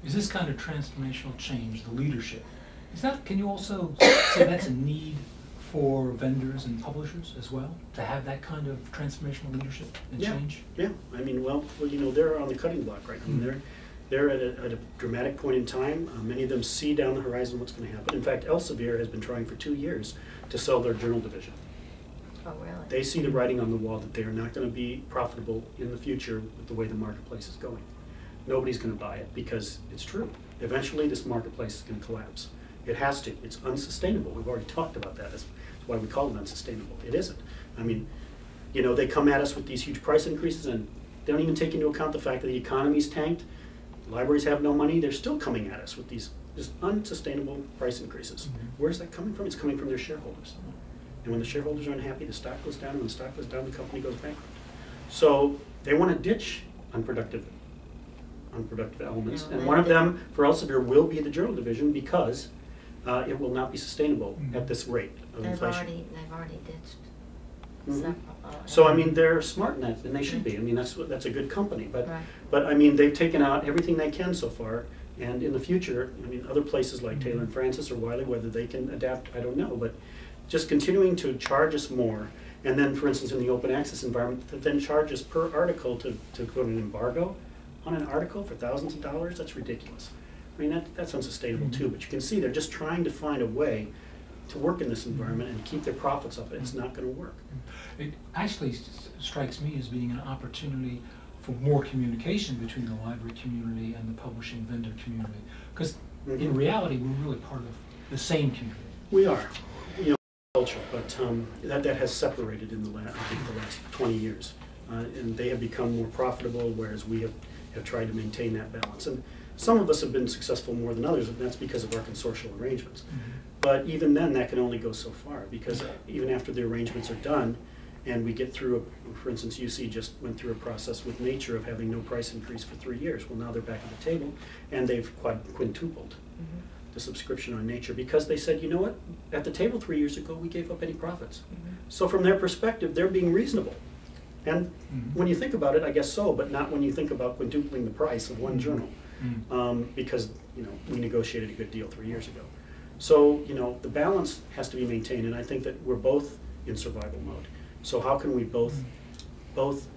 Is this kind of transformational change, the leadership, can you also say that's a need for vendors and publishers as well, to have that kind of transformational leadership and change? Yeah, I mean, well, you know, they're on the cutting block right now. Mm-hmm. They're at a dramatic point in time. Many of them see down the horizon what's going to happen. In fact, Elsevier has been trying for 2 years to sell their journal division. Oh, really? They see the writing on the wall that they are not going to be profitable in the future with the way the marketplace is going. Nobody's going to buy it because it's true. Eventually, this marketplace is going to collapse. It has to. It's unsustainable. We've already talked about that. That's why we call it unsustainable. It isn't. I mean, you know, they come at us with these huge price increases and they don't even take into account the fact that the economy's tanked. Libraries have no money. They're still coming at us with these just unsustainable price increases. Mm-hmm. Where's that coming from? It's coming from their shareholders. And when the shareholders are unhappy, the stock goes down. And when the stock goes down, the company goes bankrupt. So they want to ditch unproductive elements. And one of them for Elsevier will be the journal division because it will not be sustainable at this rate of inflation. They've already ditched several. So I mean, they're smart in that, and they should be. I mean, that's a good company. But I mean, they've taken out everything they can so far. And in the future, I mean, other places like Taylor and Francis or Wiley, whether they can adapt, I don't know. But just continuing to charge us more, and then, for instance, in the open access environment, then charge us per article to go to an embargo on an article for thousands of dollars, that's ridiculous. I mean, that's unsustainable too, but you can see they're just trying to find a way to work in this environment and keep their profits up. It's not going to work. It actually strikes me as being an opportunity for more communication between the library community and the publishing vendor community, because in reality, we're really part of the same community. We are. You know, culture, but that has separated in the last 20 years. And they have become more profitable, whereas we have tried to maintain that balance. And some of us have been successful more than others, and that's because of our consortial arrangements. But even then, that can only go so far, because even after the arrangements are done, and we get through, for instance, UC just went through a process with Nature of having no price increase for 3 years. Well, now they're back at the table, and they've quintupled the subscription on Nature, because they said, you know what, at the table 3 years ago, we gave up any profits. So from their perspective, they're being reasonable. And when you think about it, I guess so, but not when you think about quintupling the price of one journal, because you know we negotiated a good deal 3 years ago. So you know the balance has to be maintained, and I think that we're both in survival mode. So how can we both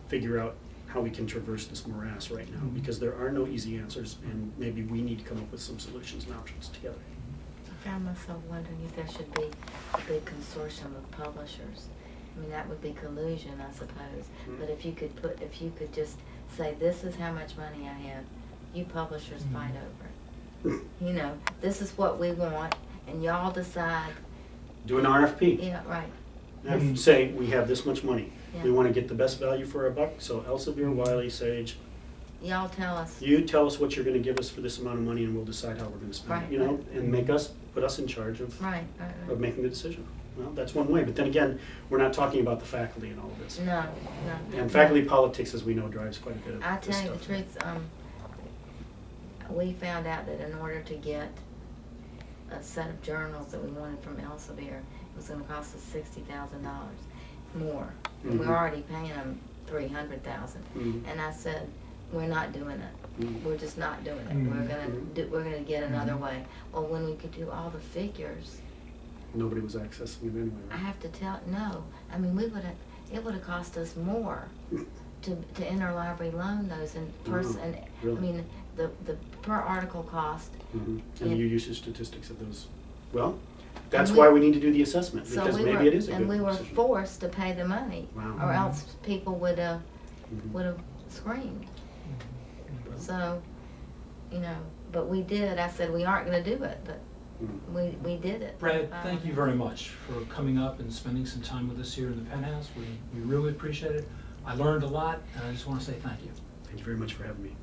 figure out how we can traverse this morass right now? Because there are no easy answers, and maybe we need to come up with some solutions and options together. I found myself wondering if there should be a big consortium of publishers. I mean, that would be collusion, I suppose. But if you could just say, this is how much money I have, you publishers fight over it. You know, this is what we want, and y'all decide. Do an RFP. Yeah, right. And say, we have this much money. Yeah. We want to get the best value for our buck, so Elsevier, Wiley, Sage. Y'all tell us. You tell us what you're going to give us for this amount of money, and we'll decide how we're going to spend it, you know, and put us in charge of making the decision. Well, that's one way, but then again, we're not talking about the faculty and all of this. No. And faculty politics, as we know, drives quite a bit of I tell you the truth, we found out that in order to get a set of journals that we wanted from Elsevier, it was going to cost us $60,000 more. And we're already paying them $300,000. And I said, we're not doing it. We're just not doing it. We're gonna get another way. Well, when we could do all the figures, nobody was accessing it anyway. Right? I have to no. I mean, it would have cost us more to interlibrary loan those in person. Really? I mean, the per article cost. And you use the statistics of those. Well, that's why we need to do the assessment, because maybe it is a good decision. And we were decision. Forced to pay the money, or else people would have screamed. So, you know, but we did. I said we aren't going to do it, but we did it. Brad, thank you very much for coming up and spending some time with us here in the Penthouse. We really appreciate it. I learned a lot, and I just want to say thank you. Thank you very much for having me.